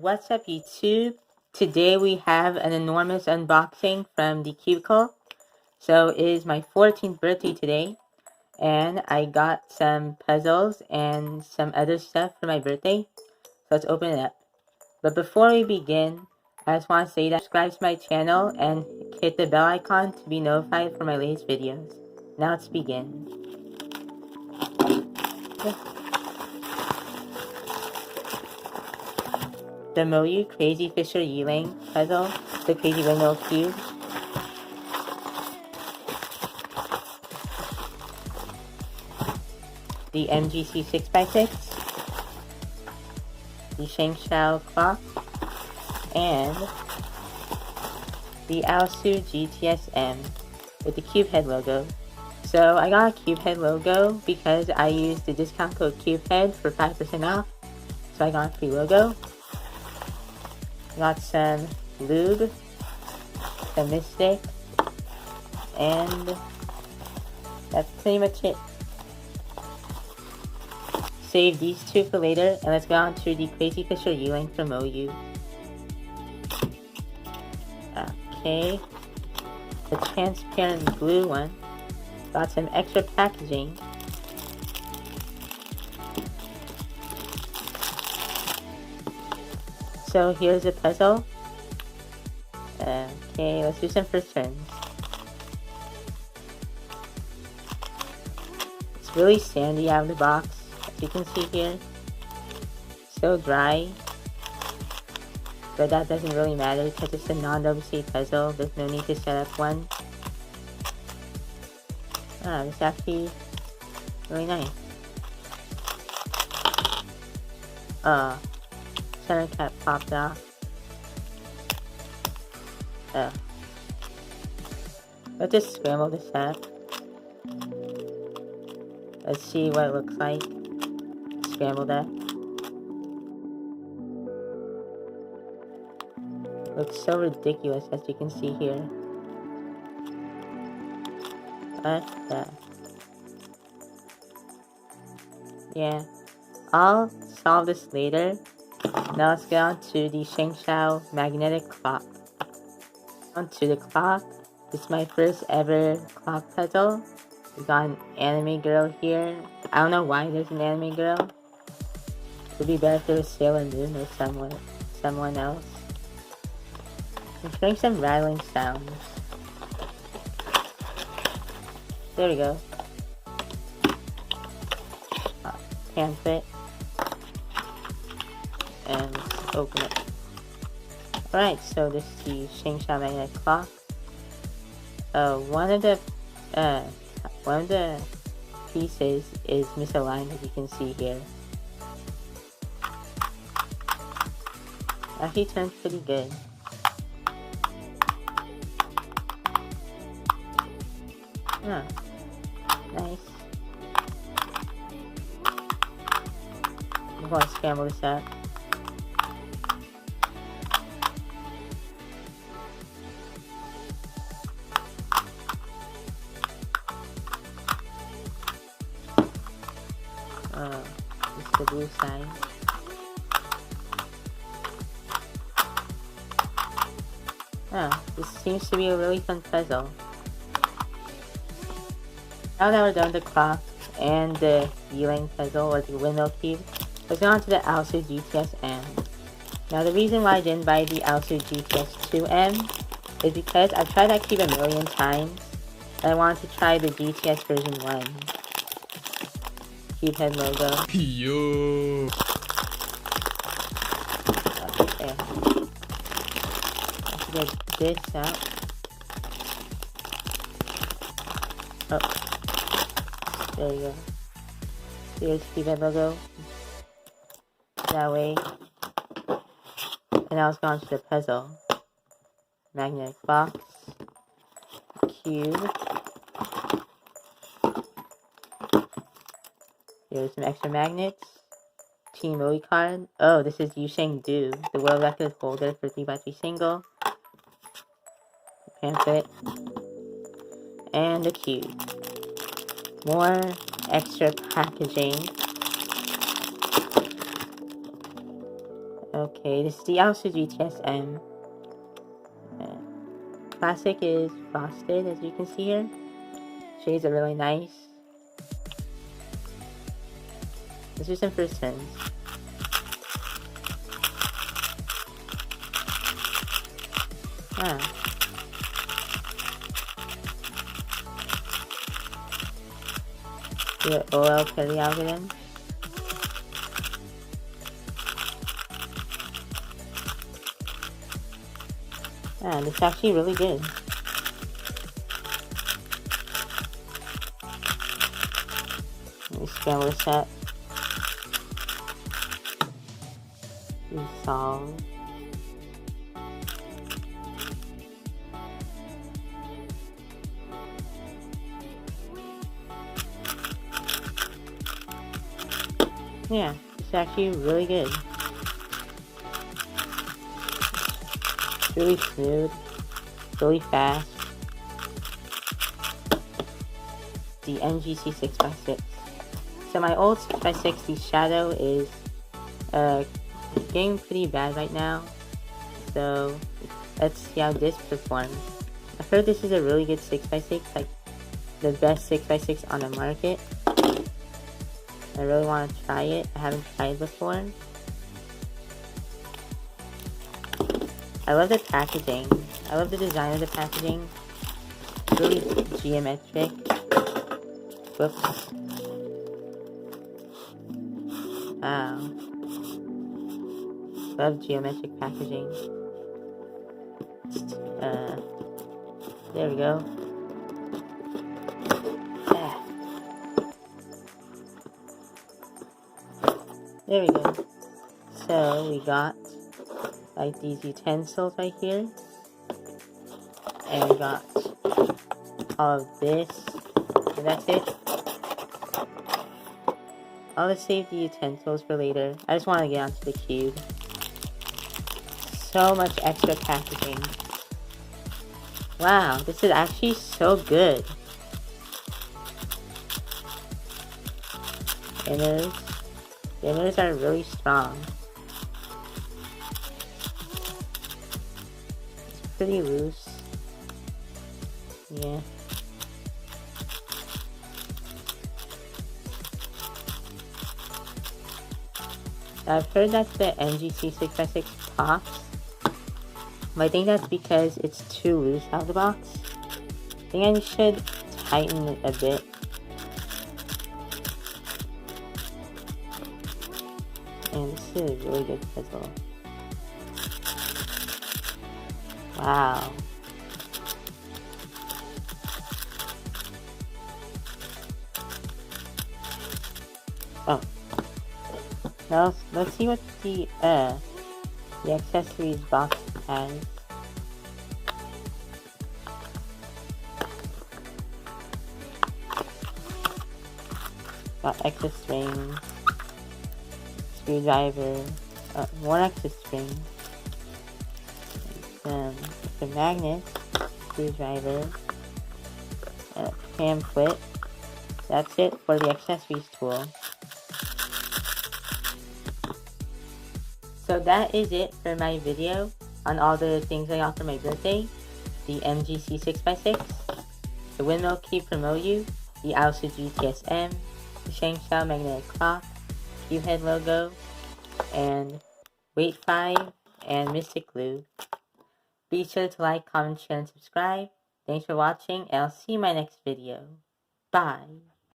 What's up, YouTube? Today we have an enormous unboxing from the cubicle. So it is my 14th birthday today, and I got some puzzles and some other stuff for my birthday. So let's open it up. But before we begin, I just want to say that subscribe to my channel and hit the bell icon to be notified for my latest videos. Now let's begin. The Moyu Crazy Fisher Yiling puzzle, the Crazy Windmill cube. The MGC 6x6, the Shengshao clock, and the Aosu GTSM with the CubeHead logo. So I got a CubeHead logo because I used the discount code CubeHead for 5% off. So I got a free logo. Got some lube, some Mystic, and that's pretty much it. Save these two for later, and let's go on to the Crazy Fisher Yiling from OU. Okay, the transparent blue one. Got some extra packaging. So here's a puzzle. Okay, let's do some first turns. It's really sandy out of the box, as you can see here. So dry. But that doesn't really matter because it's a non-WC puzzle. There's no need to set up one. It's actually really nice. Center cap popped off. Let's just scramble this up. Let's see what it looks like. Scrambled up. Looks so ridiculous, as you can see here. What the? Yeah. I'll solve this later. Now let's get on to the Shengshao magnetic clock. Onto the clock. This is my first ever clock puzzle. We got an anime girl here. I don't know why there's an anime girl. It would be better if there was Sailor Moon or someone else. I'm hearing some rattling sounds. There we go. Pamphlet. And let's open it. Alright, so this is the Shengshao magnetic clock. One of the pieces is misaligned, as you can see here. Actually turns pretty good. Nice. I'm going to scramble this up. This is the blue side. This seems to be a really fun puzzle. Now that we're done with the clock and the Yiling puzzle, or the windmill cube, let's go on to the Aosu GTSM. Now the reason why I didn't buy the Aosu GTS2M is because I've tried that cube a million times, and I wanted to try the GTS version 1. CubeHead logo. Yo. Okay. Let's get this out. There you go. Here's CubeHead logo. That way. And now let's go on to the puzzle. Magnetic box. Cube. Here's some extra magnets. Team Moe card. Oh, this is Yusheng Du, the world record holder for 3x3 single. Pamphlet. And the cube. More extra packaging. Okay, this is the also GTSM. Plastic is frosted, as you can see here. Shades are really nice. Let's do some first turns. Ah. The OL Kelly algorithm. And it's actually really good. Let me scramble this up. Resolve. Yeah, it's actually really good. It's really smooth, really fast. The NGC 6x6. So my old 6x6, the shadow is getting pretty bad right now. So let's see how this performs. I've heard this is a really good 6x6, like the best 6x6 on the market. I really want to try it. I haven't tried it before. I love the packaging. I love the design of the packaging. It's really geometric. Whoops. Wow. Love geometric packaging. There we go. There we go. So we got like these utensils right here. And we got all of this. And that's it. I'll just save the utensils for later. I just want to get onto the cube. So much extra packaging. Wow, this is actually so good. Inners. The inners are really strong. It's pretty loose. Yeah. I've heard that the NGC 6x6 pops. But I think that's because it's too loose out of the box. I think I should tighten it a bit. And this is a really good puzzle. Wow. Oh. Now let's see what the accessories box has. Got extra string, screwdriver, one extra string, the magnet, screwdriver, pamphlet. That's it for the accessories tool. So that is it for my video on all the things I got for my birthday. The MGC 6x6, the windmill cube from OU, the Alsa GTSM, the Shangshao magnetic clock, cube head logo, and Weight 5 and Mystic Lube. Be sure to like, comment, share, and subscribe. Thanks for watching, and I'll see you in my next video. Bye!